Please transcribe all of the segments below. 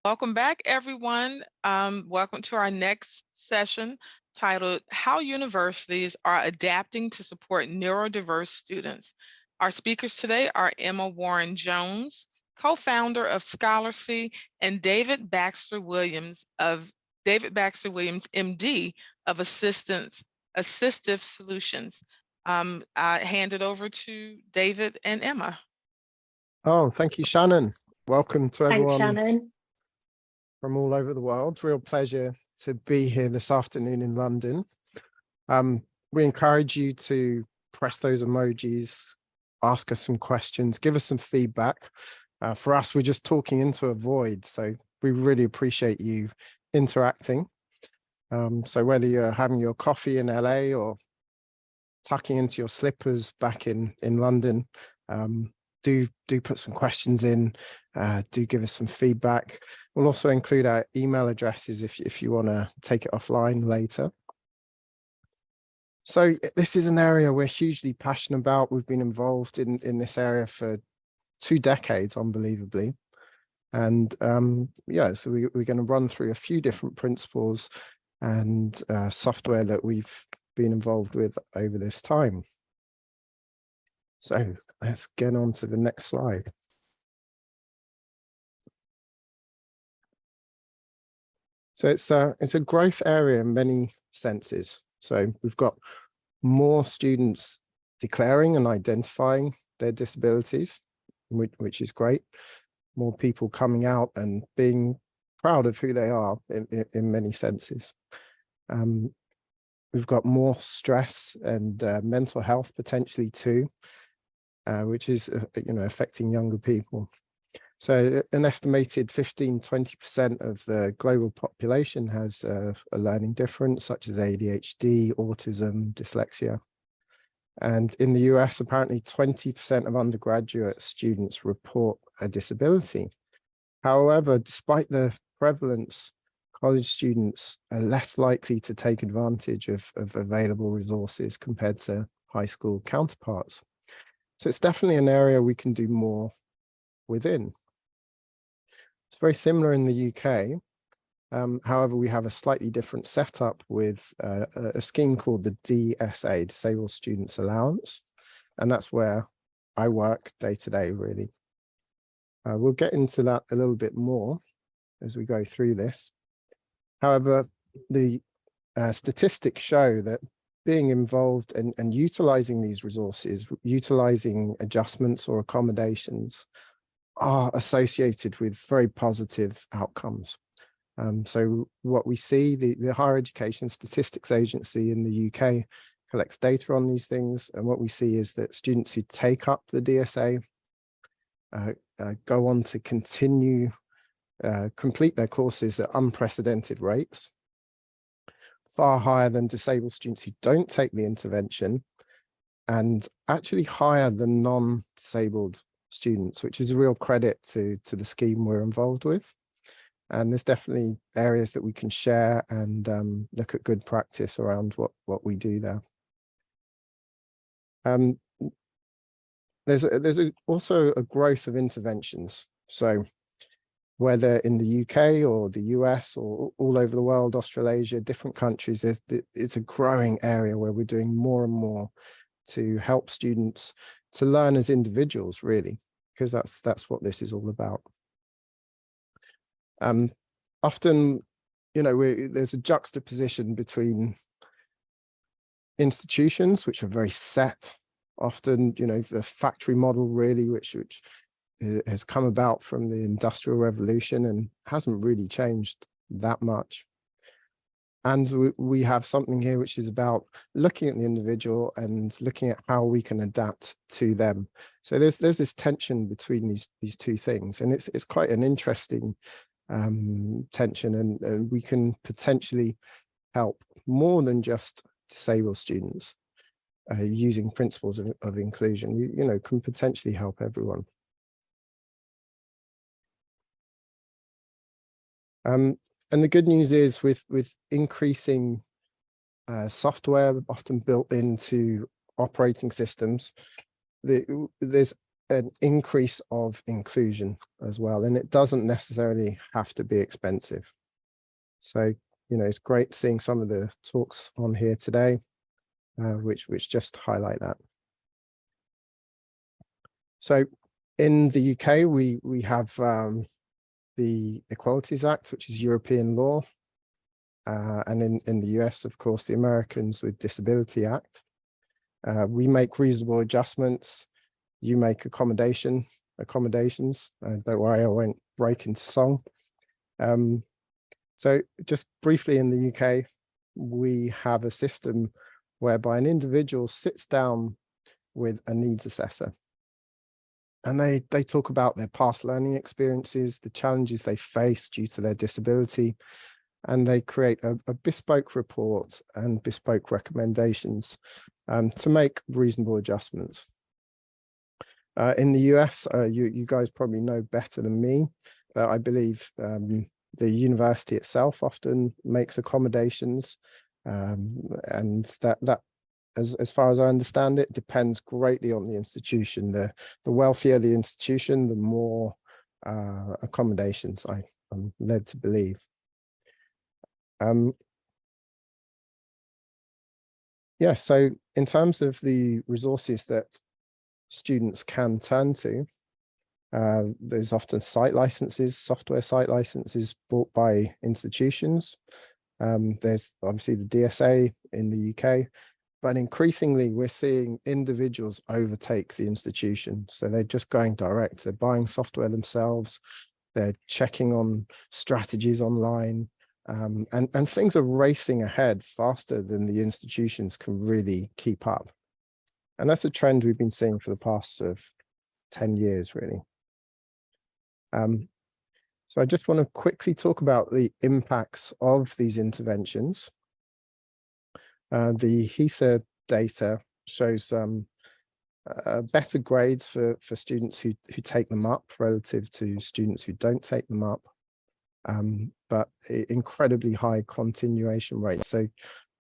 Welcome back, everyone. Welcome to our next session titled How Universities Are Adapting to Support Neurodiverse Students. Our speakers today are Emma Warren Jones, co-founder of Scholarcy, and David Baxter Williams, MD, of Assistive Solutions. I hand it over to David and Emma. Oh, thank you, Shannon. Welcome to everyone. Thanks, Shannon. From all over the world. Real pleasure to be here this afternoon in London. We encourage you to press those emojis, ask us some questions, give us some feedback. For us, we're just talking into a void, so we really appreciate you interacting. So whether you're having your coffee in LA or tucking into your slippers back in London, do put some questions in, do give us some feedback. We'll also include our email addresses if you want to take it offline later. So this is an area we're hugely passionate about. We've been involved in this area for 2 decades, unbelievably. And yeah, so we're going to run through a few different principles and software that we've been involved with over this time. So let's get on to the next slide. So it's a growth area in many senses. So we've got more students declaring and identifying their disabilities, which is great. More people coming out and being proud of who they are in many senses. We've got more stress and mental health potentially too. Which is affecting younger people. So an estimated 15–20% of the global population has a learning difference such as ADHD, autism, dyslexia. And in the US, apparently 20% of undergraduate students report a disability. However, despite the prevalence, college students are less likely to take advantage of available resources compared to high school counterparts. So it's definitely an area we can do more within. It's very similar in the UK. However, we have a slightly different setup with a scheme called the DSA, Disabled Students Allowance. And that's where I work day to day, really. We'll get into that a little bit more as we go through this. However, the statistics show that being involved and utilizing these resources, utilizing adjustments or accommodations are associated with very positive outcomes. So what we see, the Higher Education Statistics Agency in the UK collects data on these things. And what we see is that students who take up the DSA go on to complete their courses at unprecedented rates, far higher than disabled students who don't take the intervention, and actually higher than non-disabled students, which is a real credit to the scheme we're involved with. And there's definitely areas that we can share and look at good practice around what we do there. There's also a growth of interventions. So whether in the UK or the US or all over the world, Australasia, different countries, it's a growing area where we're doing more and more to help students to learn as individuals, really, because that's what this is all about. Often, there's a juxtaposition between institutions, which are very set, often, the factory model, really, which has come about from the Industrial Revolution and hasn't really changed that much. And we have something here which is about looking at the individual and looking at how we can adapt to them. So there's this tension between these two things, and it's quite an interesting tension, and we can potentially help more than just disabled students using principles of inclusion. We can potentially help everyone. And the good news is with increasing software often built into operating systems, there's an increase of inclusion as well, and it doesn't necessarily have to be expensive. So, you know, it's great seeing some of the talks on here today, which just highlight that. So in the UK, we have the Equalities Act, which is European law. And in the US, of course, the Americans with Disability Act. We make reasonable adjustments. You make accommodations. Don't worry, I won't break into song. So just briefly, in the UK, we have a system whereby an individual sits down with a needs assessor. And they talk about their past learning experiences, the challenges they face due to their disability, and they create a bespoke report and bespoke recommendations to make reasonable adjustments. In the US, you guys probably know better than me, but I believe the university itself often makes accommodations, and that as far as I understand it, depends greatly on the institution. The wealthier the institution, the more accommodations I'm led to believe. Yeah, so in terms of the resources that students can turn to, there's often site licenses, software site licenses bought by institutions. There's obviously the DSA in the UK, but increasingly we're seeing individuals overtake the institution. So they're just going direct, they're buying software themselves, they're checking on strategies online, and things are racing ahead faster than the institutions can really keep up. And that's a trend we've been seeing for the past 10 years, really. So I just want to quickly talk about the impacts of these interventions. The HESA data shows better grades for students who take them up relative to students who don't take them up, but incredibly high continuation rates, so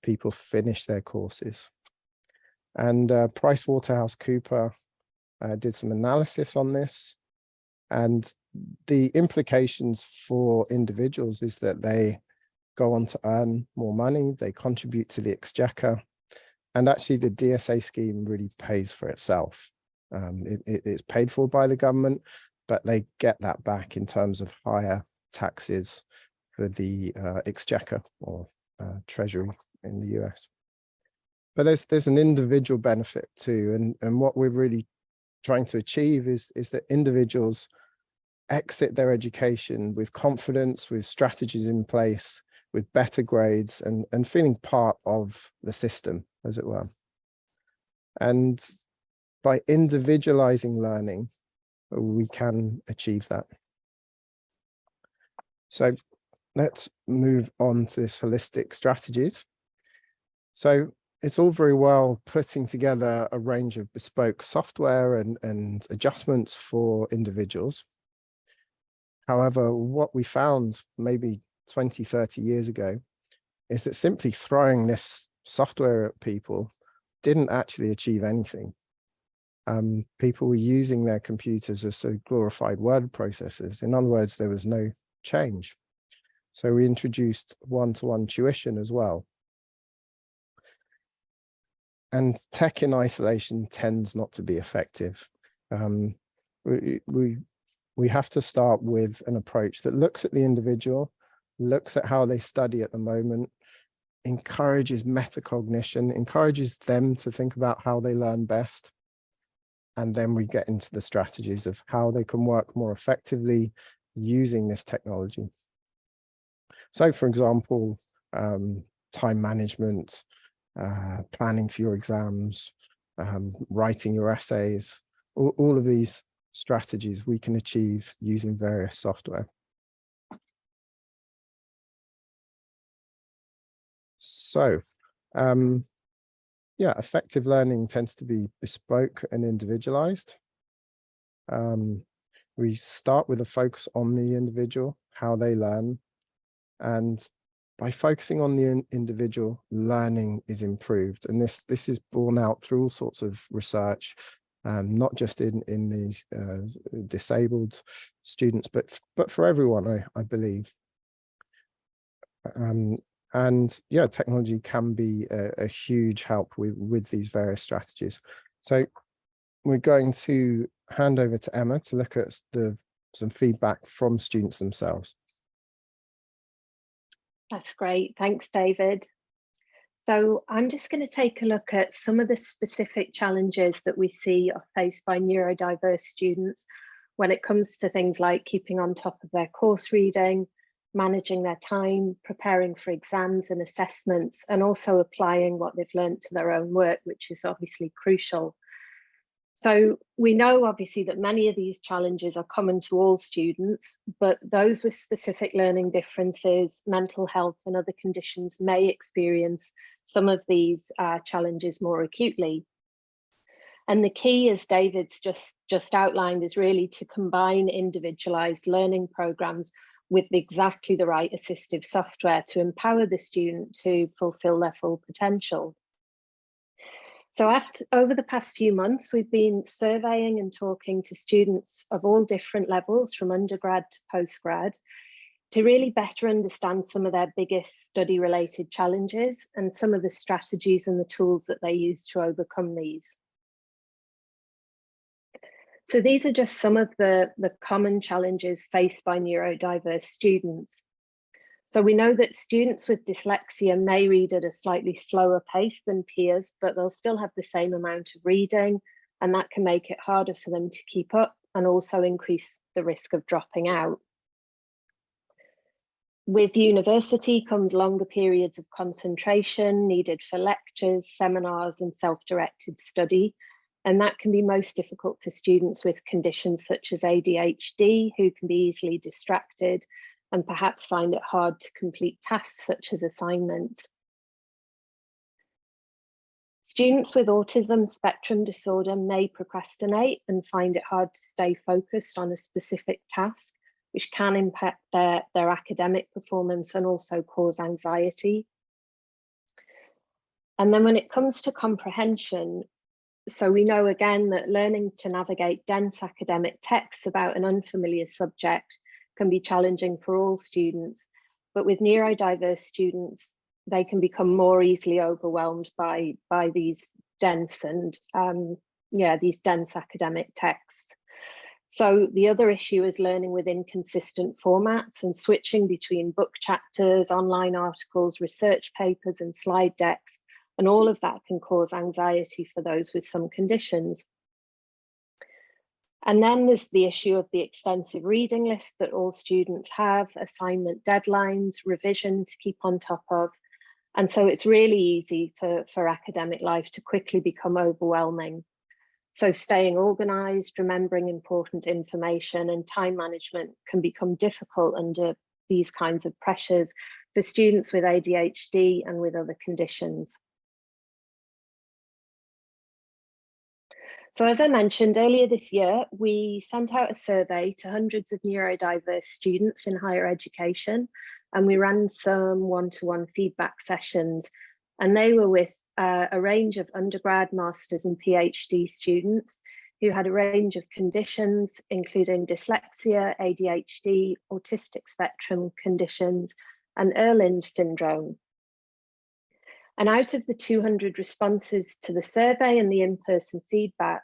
people finish their courses. And PricewaterhouseCoopers did some analysis on this, and the implications for individuals is that they go on to earn more money, they contribute to the exchequer, and actually the DSA scheme really pays for itself. It's paid for by the government, but they get that back in terms of higher taxes for the exchequer or treasury in the US. But there's an individual benefit too, and what we're really trying to achieve is that individuals exit their education with confidence, with strategies in place, with better grades, and feeling part of the system, as it were. And by individualizing learning, we can achieve that. So let's move on to this holistic strategies. So it's all very well putting together a range of bespoke software and adjustments for individuals. However, what we found maybe 20, 30 years ago is that simply throwing this software at people didn't actually achieve anything. People were using their computers as sort of glorified word processors. In other words, there was no change. So we introduced one-to-one tuition as well. And tech in isolation tends not to be effective. We have to start with an approach that looks at the individual, looks at how they study at the moment, encourages metacognition, encourages them to think about how they learn best. And then we get into the strategies of how they can work more effectively using this technology. So, for example, time management, planning for your exams, writing your essays, all of these strategies we can achieve using various software. So, yeah, effective learning tends to be bespoke and individualized. We start with a focus on the individual, how they learn, and by focusing on the individual, learning is improved. And this is borne out through all sorts of research. not just in the disabled students, but for everyone, I believe. And yeah, technology can be a huge help with these various strategies. So we're going to hand over to Emma to look at some feedback from students themselves. That's great. Thanks, David. So I'm just going to take a look at some of the specific challenges that we see are faced by neurodiverse students when it comes to things like keeping on top of their course reading, managing their time, preparing for exams and assessments, and also applying what they've learned to their own work, which is obviously crucial. So we know obviously that many of these challenges are common to all students, but those with specific learning differences, mental health and other conditions may experience some of these challenges more acutely. And the key, as David's just outlined, is really to combine individualized learning programs with exactly the right assistive software to empower the student to fulfill their full potential. So over the past few months, we've been surveying and talking to students of all different levels, from undergrad to postgrad, to really better understand some of their biggest study-related challenges and some of the strategies and the tools that they use to overcome these. So these are just some of the common challenges faced by neurodiverse students. So we know that students with dyslexia may read at a slightly slower pace than peers, but they'll still have the same amount of reading, and that can make it harder for them to keep up and also increase the risk of dropping out. With university comes longer periods of concentration needed for lectures, seminars, and self-directed study. And that can be most difficult for students with conditions such as ADHD, who can be easily distracted and perhaps find it hard to complete tasks such as assignments. Students with autism spectrum disorder may procrastinate and find it hard to stay focused on a specific task, which can impact their academic performance and also cause anxiety. And then when it comes to comprehension, so we know again that learning to navigate dense academic texts about an unfamiliar subject can be challenging for all students, but with neurodiverse students, they can become more easily overwhelmed by these dense and these dense academic texts. So the other issue is learning with inconsistent formats and switching between book chapters, online articles, research papers, and slide decks. And all of that can cause anxiety for those with some conditions. And then there's the issue of the extensive reading list that all students have, assignment deadlines, revision to keep on top of. And so it's really easy for academic life to quickly become overwhelming. So staying organized, remembering important information, and time management can become difficult under these kinds of pressures for students with ADHD and with other conditions. So as I mentioned earlier this year, we sent out a survey to hundreds of neurodiverse students in higher education, and we ran some one-to-one feedback sessions, and they were with a range of undergrad, masters and PhD students who had a range of conditions, including dyslexia, ADHD, autistic spectrum conditions, and Erlin's syndrome. And out of the 200 responses to the survey and the in-person feedback,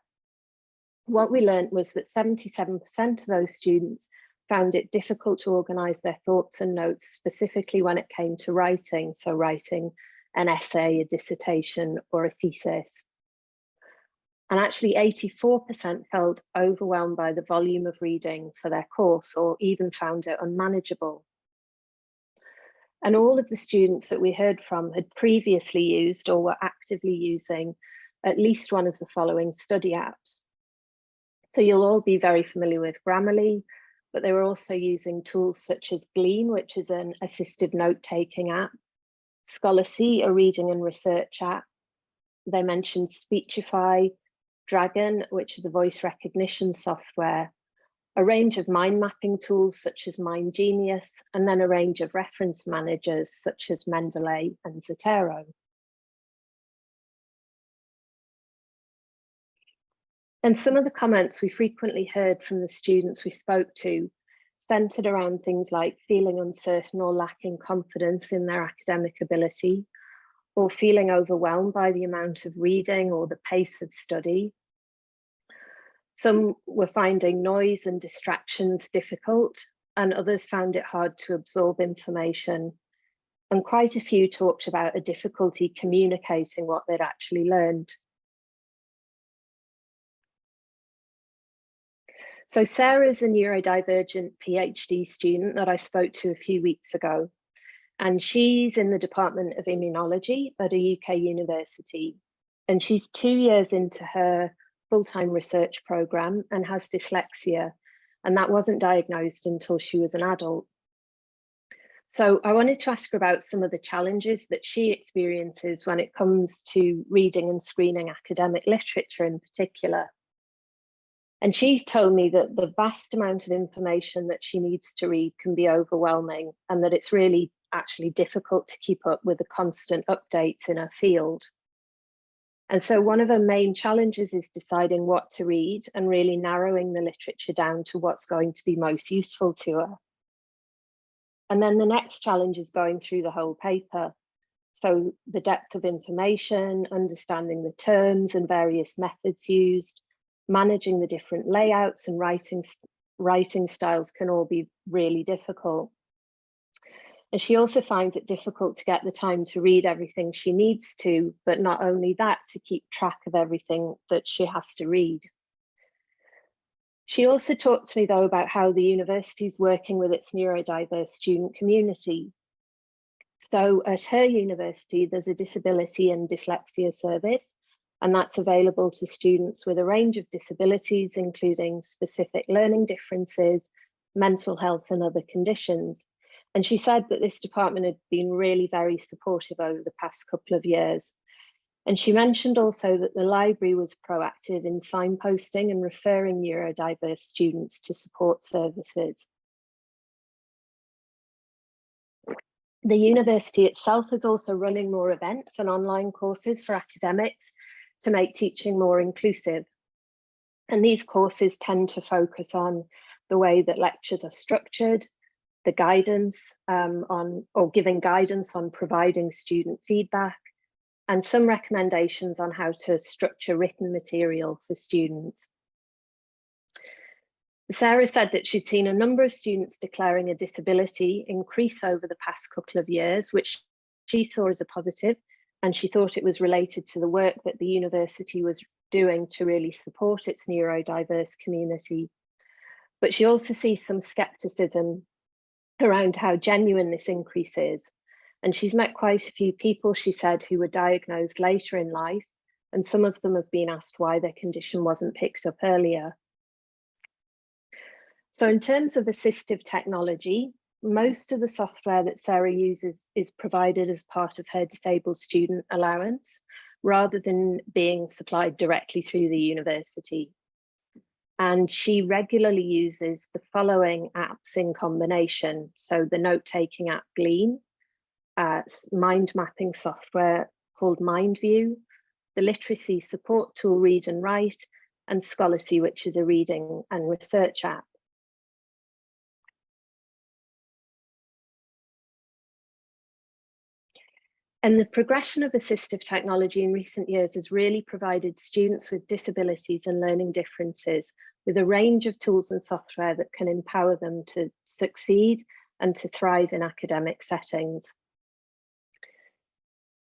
what we learned was that 77% of those students found it difficult to organize their thoughts and notes, specifically when it came to writing, so writing an essay, a dissertation, or a thesis. And actually 84% felt overwhelmed by the volume of reading for their course, or even found it unmanageable. And all of the students that we heard from had previously used or were actively using at least one of the following study apps. So you'll all be very familiar with Grammarly, but they were also using tools such as Glean, which is an assistive note-taking app, Scholarcy, a reading and research app. They mentioned Speechify, Dragon, which is a voice recognition software, a range of mind mapping tools such as Mind Genius, and then a range of reference managers such as Mendeley and Zotero. And some of the comments we frequently heard from the students we spoke to centered around things like feeling uncertain or lacking confidence in their academic ability, or feeling overwhelmed by the amount of reading or the pace of study. Some were finding noise and distractions difficult, and others found it hard to absorb information. And quite a few talked about a difficulty communicating what they'd actually learned. So Sarah's a neurodivergent PhD student that I spoke to a few weeks ago, and she's in the Department of Immunology at a UK university. And she's 2 years into her full-time research program and has dyslexia, and that wasn't diagnosed until she was an adult. So I wanted to ask her about some of the challenges that she experiences when it comes to reading and screening academic literature in particular. And she's told me that the vast amount of information that she needs to read can be overwhelming, and that it's really actually difficult to keep up with the constant updates in her field. And so one of her main challenges is deciding what to read and really narrowing the literature down to what's going to be most useful to her. And then the next challenge is going through the whole paper. So the depth of information, understanding the terms and various methods used, managing the different layouts and writing styles can all be really difficult. And she also finds it difficult to get the time to read everything she needs to, but not only that, to keep track of everything that she has to read. She also talked to me though about how the university is working with its neurodiverse student community. So at her university, there's a disability and dyslexia service, and that's available to students with a range of disabilities, including specific learning differences, mental health and other conditions. And she said that this department had been really very supportive over the past couple of years. And she mentioned also that the library was proactive in signposting and referring neurodiverse students to support services. The university itself is also running more events and online courses for academics to make teaching more inclusive. And these courses tend to focus on the way that lectures are structured, the guidance giving guidance on providing student feedback, and some recommendations on how to structure written material for students. Sarah said that she'd seen a number of students declaring a disability increase over the past couple of years, which she saw as a positive, and she thought it was related to the work that the university was doing to really support its neurodiverse community. But she also sees some skepticism around how genuine this increase is. And she's met quite a few people, she said, who were diagnosed later in life, and some of them have been asked why their condition wasn't picked up earlier. So in terms of assistive technology, most of the software that Sarah uses is provided as part of her disabled student allowance, rather than being supplied directly through the university. And she regularly uses the following apps in combination. So the note-taking app Glean, mind mapping software called MindView, the literacy support tool Read and Write, and Scholarcy, which is a reading and research app. And the progression of assistive technology in recent years has really provided students with disabilities and learning differences with a range of tools and software that can empower them to succeed and to thrive in academic settings.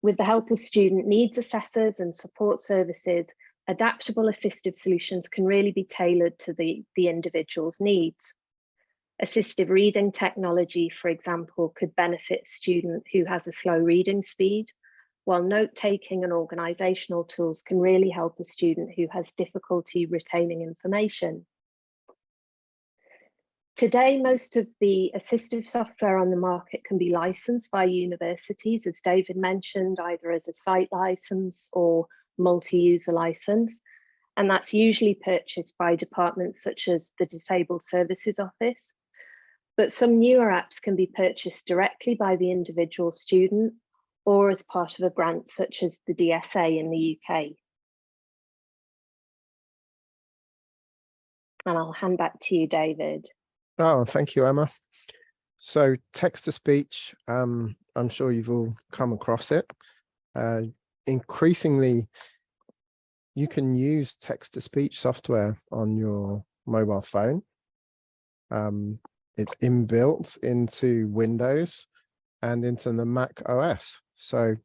With the help of student needs assessors and support services, adaptable assistive solutions can really be tailored to the individual's needs. Assistive reading technology, for example, could benefit a student who has a slow reading speed, while note-taking and organisational tools can really help a student who has difficulty retaining information. Today, most of the assistive software on the market can be licensed by universities, as David mentioned, either as a site license or multi-user license, and that's usually purchased by departments such as the Disabled Services Office. But some newer apps can be purchased directly by the individual student or as part of a grant such as the DSA in the UK. And I'll hand back to you, David. Oh, thank you, Emma. So text-to-speech, I'm sure you've all come across it. Increasingly, you can use text-to-speech software on your mobile phone. It's inbuilt into Windows and into the Mac OS. So,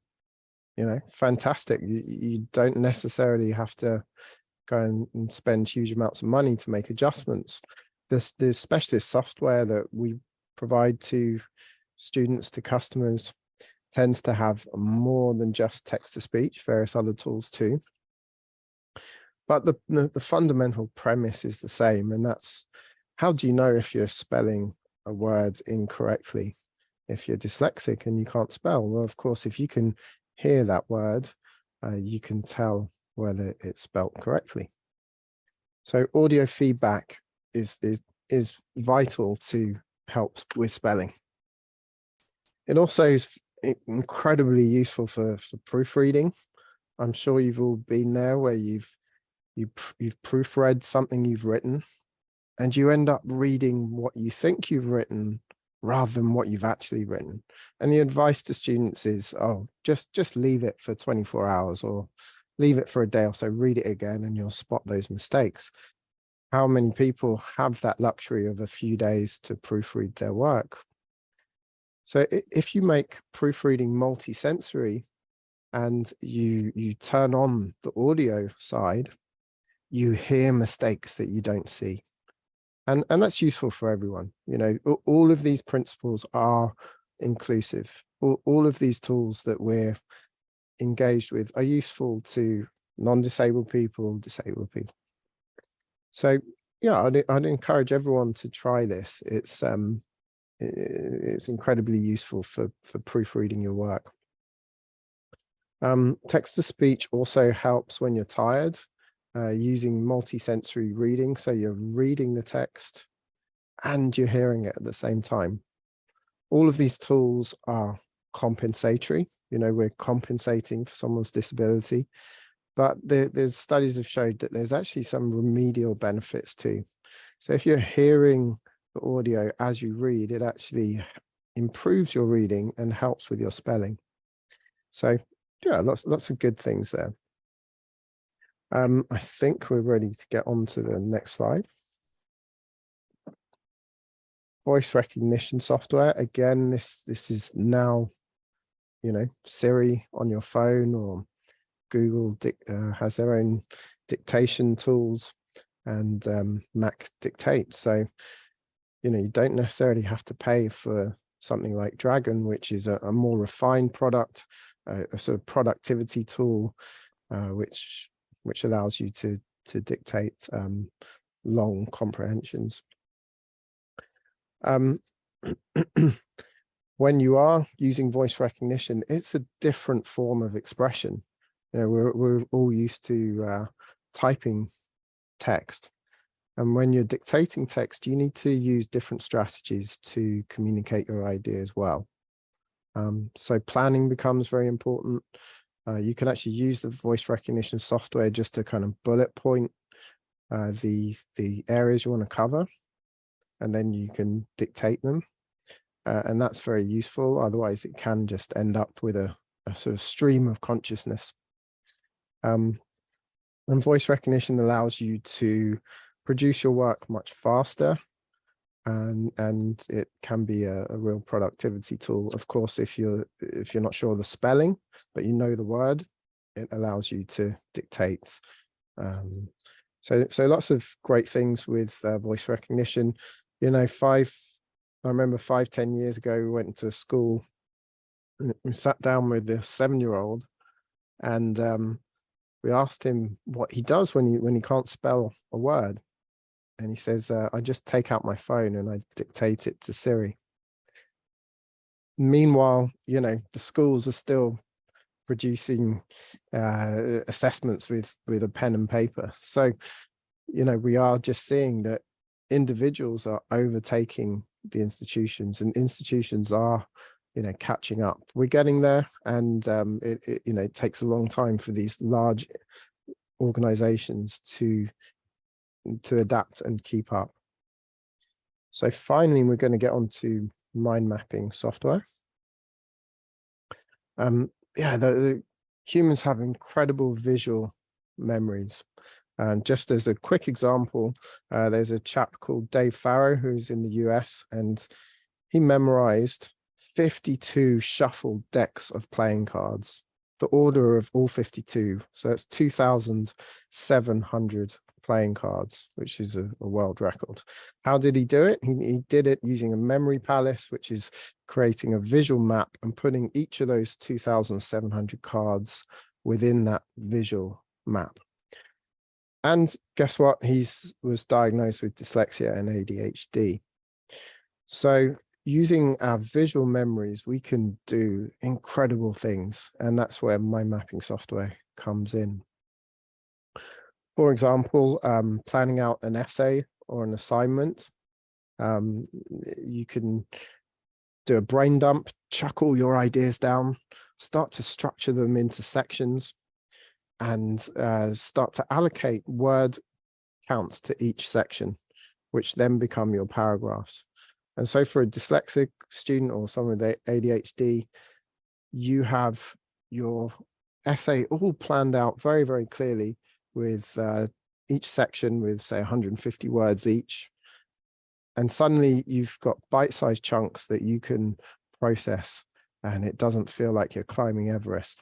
fantastic. You don't necessarily have to go and spend huge amounts of money to make adjustments. The specialist software that we provide to students, to customers, tends to have more than just text-to-speech, various other tools too. But the fundamental premise is the same, and that's, how do you know if you're spelling a word incorrectly? If you're dyslexic and you can't spell, well, of course, if you can hear that word, you can tell whether it's spelt correctly. So audio feedback is vital to help with spelling. It also is incredibly useful for proofreading. I'm sure you've all been there where you've proofread something you've written, and you end up reading what you think you've written rather than what you've actually written. And the advice to students is, oh, just leave it for 24 hours or leave it for a day or so, read it again, and you'll spot those mistakes. How many people have that luxury of a few days to proofread their work? So if you make proofreading multi-sensory and you turn on the audio side, you hear mistakes that you don't see. And that's useful for everyone. All of these principles are inclusive. All of these tools that we're engaged with are useful to non-disabled people, disabled people. So yeah, I'd encourage everyone to try this. It's incredibly useful for proofreading your work. Text-to-speech also helps when you're tired, using multi-sensory reading. So you're reading the text and you're hearing it at the same time. All of these tools are compensatory. We're compensating for someone's disability, but there's studies have showed that there's actually some remedial benefits too. So if you're hearing the audio as you read, it actually improves your reading and helps with your spelling. So yeah, lots of good things there. I think we're ready to get on to the next slide. Voice recognition software. Again, this is now, Siri on your phone, or Google has their own dictation tools, and Mac Dictate. So, you don't necessarily have to pay for something like Dragon, which is a more refined product, a sort of productivity tool, which allows you to dictate long comprehensions. When you are using voice recognition, it's a different form of expression. We're all used to typing text, and when you're dictating text, you need to use different strategies to communicate your ideas well. So planning becomes very important. You can actually use the voice recognition software just to kind of bullet point the areas you want to cover, and then you can dictate them. And that's very useful. Otherwise, it can just end up with a sort of stream of consciousness. And voice recognition allows you to produce your work much faster, and it can be a real productivity tool. Of course, if you're not sure of the spelling, but you know the word, it allows you to dictate. So lots of great things with voice recognition. I remember 5-10 years ago, we went into a school, we sat down with the 7-year-old, and we asked him what he does when he can't spell a word. And he says, I just take out my phone and I dictate it to Siri. Meanwhile, the schools are still producing assessments with a pen and paper. So, we are just seeing that individuals are overtaking the institutions, and institutions are, catching up. We're getting there, and it takes a long time for these large organizations to to adapt and keep up. So finally, we're going to get on to mind mapping software. Yeah, the humans have incredible visual memories. And just as a quick example, there's a chap called Dave Farrow who's in the US, and he memorized 52 shuffled decks of playing cards, the order of all 52. So it's 2,700 playing cards, which is a world record. How did he do it? He did it using a memory palace, which is creating a visual map and putting each of those 2,700 cards within that visual map. And guess what? He was diagnosed with dyslexia and ADHD. So using our visual memories, we can do incredible things. And that's where mind mapping software comes in. For example, planning out an essay or an assignment. You can do a brain dump, chuck all your ideas down, start to structure them into sections, and start to allocate word counts to each section, which then become your paragraphs. And so for a dyslexic student or someone with ADHD, you have your essay all planned out very, very clearly, with each section with, say, 150 words each. And suddenly you've got bite-sized chunks that you can process, and it doesn't feel like you're climbing Everest.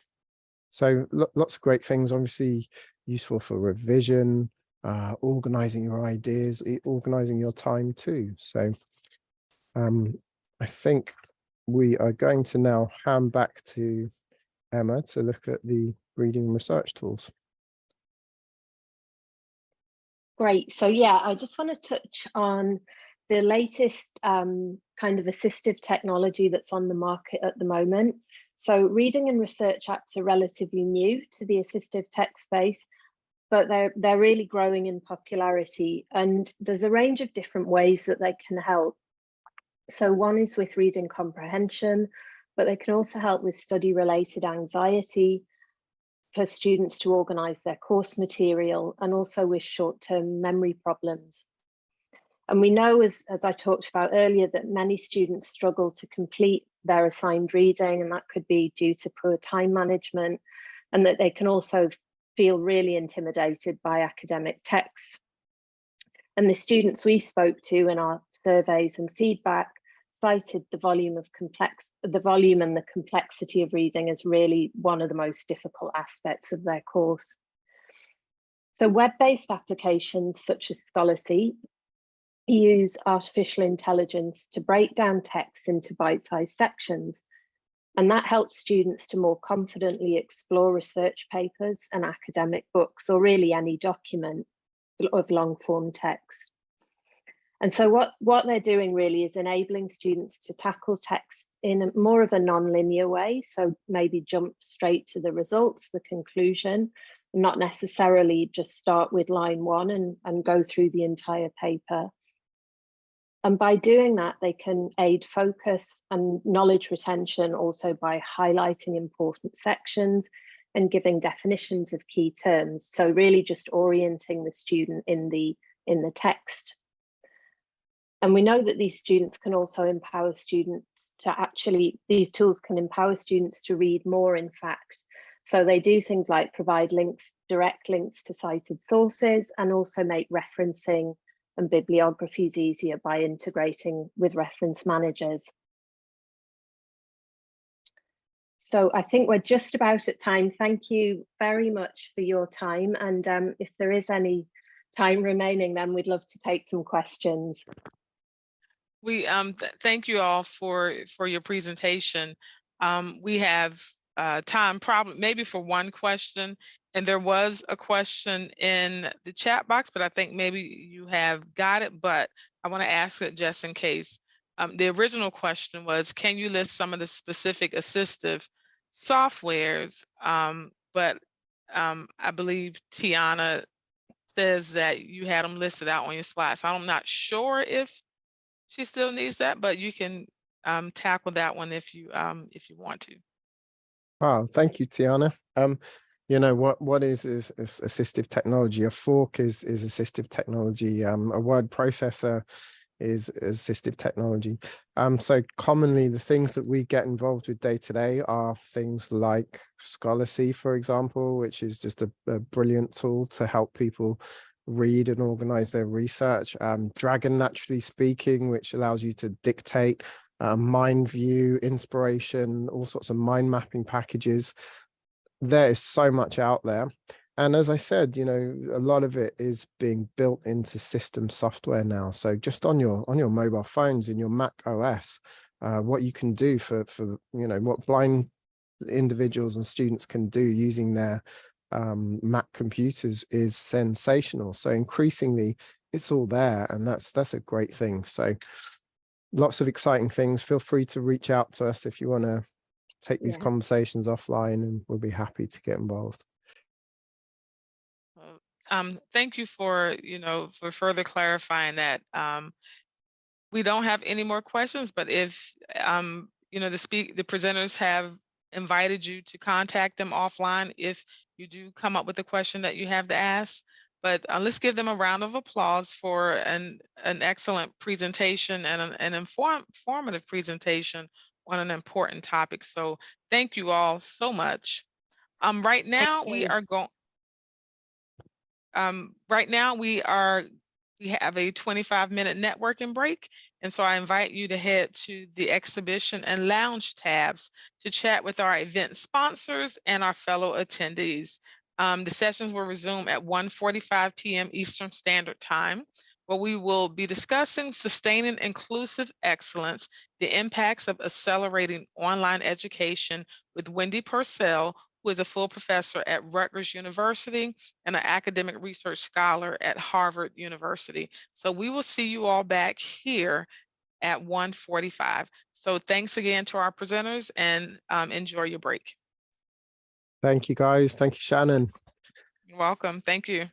So lots of great things, obviously useful for revision, organizing your ideas, organizing your time too. So I think we are going to now hand back to Emma to look at the reading and research tools. Great. So yeah, I just want to touch on the latest kind of assistive technology that's on the market at the moment. So reading and research apps are relatively new to the assistive tech space, but they're really growing in popularity, and there's a range of different ways that they can help. So one is with reading comprehension, but they can also help with study-related anxiety, for students to organize their course material, and also with short-term memory problems. And we know, as I talked about earlier, that many students struggle to complete their assigned reading, and that could be due to poor time management, and that they can also feel really intimidated by academic texts. And the students we spoke to in our surveys and feedback cited the volume and the complexity of reading as really one of the most difficult aspects of their course. So web-based applications such as Scholarcy use artificial intelligence to break down text into bite-sized sections, and that helps students to more confidently explore research papers and academic books, or really any document of long-form text. And so what they're doing really is enabling students to tackle text in more of a non-linear way. So maybe jump straight to the results, the conclusion, not necessarily just start with line one and go through the entire paper. And by doing that, they can aid focus and knowledge retention also by highlighting important sections and giving definitions of key terms. So really just orienting the student in the text. And we know that these students can also empower students to these tools can empower students to read more, in fact. So they do things like provide links, direct links to cited sources, and also make referencing and bibliographies easier by integrating with reference managers. So I think we're just about at time. Thank you very much for your time. And if there is any time remaining, then we'd love to take some questions. We thank you all for your presentation. We have time probably maybe for one question, and there was a question in the chat box, but I think maybe you have got it, but I want to ask it just in case. The original question was, can you list some of the specific assistive softwares? But I believe Tiana says that you had them listed out on your slide, so I'm not sure if she still needs that, but you can tackle that one if you want to. Wow, thank you, Tiana. you know, what is assistive technology? A fork is assistive technology. A word processor is assistive technology. So commonly the things that we get involved with day to day are things like Scholarcy, for example, which is just a brilliant tool to help people read and organize their research. Dragon Naturally Speaking, which allows you to dictate, mind view, inspiration, all sorts of mind mapping packages. There is so much out there. And as I said, you know, a lot of it is being built into system software now. So just on your mobile phones, in your Mac OS, what you can do for you know, what blind individuals and students can do using their Mac computers is sensational. So increasingly it's all there, and that's a great thing. So lots of exciting things. Feel free to reach out to us if you want to take these conversations offline, and we'll be happy to get involved. Thank you for, for further clarifying that. We don't have any more questions, but if, the presenters have invited you to contact them offline if you do come up with a question that you have to ask. But let's give them a round of applause for an excellent presentation and an informative presentation on an important topic. So thank you all so much. Right now we are going. Right now we have a 25-minute networking break. And so I invite you to head to the exhibition and lounge tabs to chat with our event sponsors and our fellow attendees. The sessions will resume at 1:45 p.m. Eastern Standard Time, where we will be discussing sustaining inclusive excellence, the impacts of accelerating online education with Wendy Purcell, who is a full professor at Rutgers University and an academic research scholar at Harvard University. So we will see you all back here at 1:45. So thanks again to our presenters, and enjoy your break. Thank you, guys. Thank you, Shannon. You're welcome. Thank you.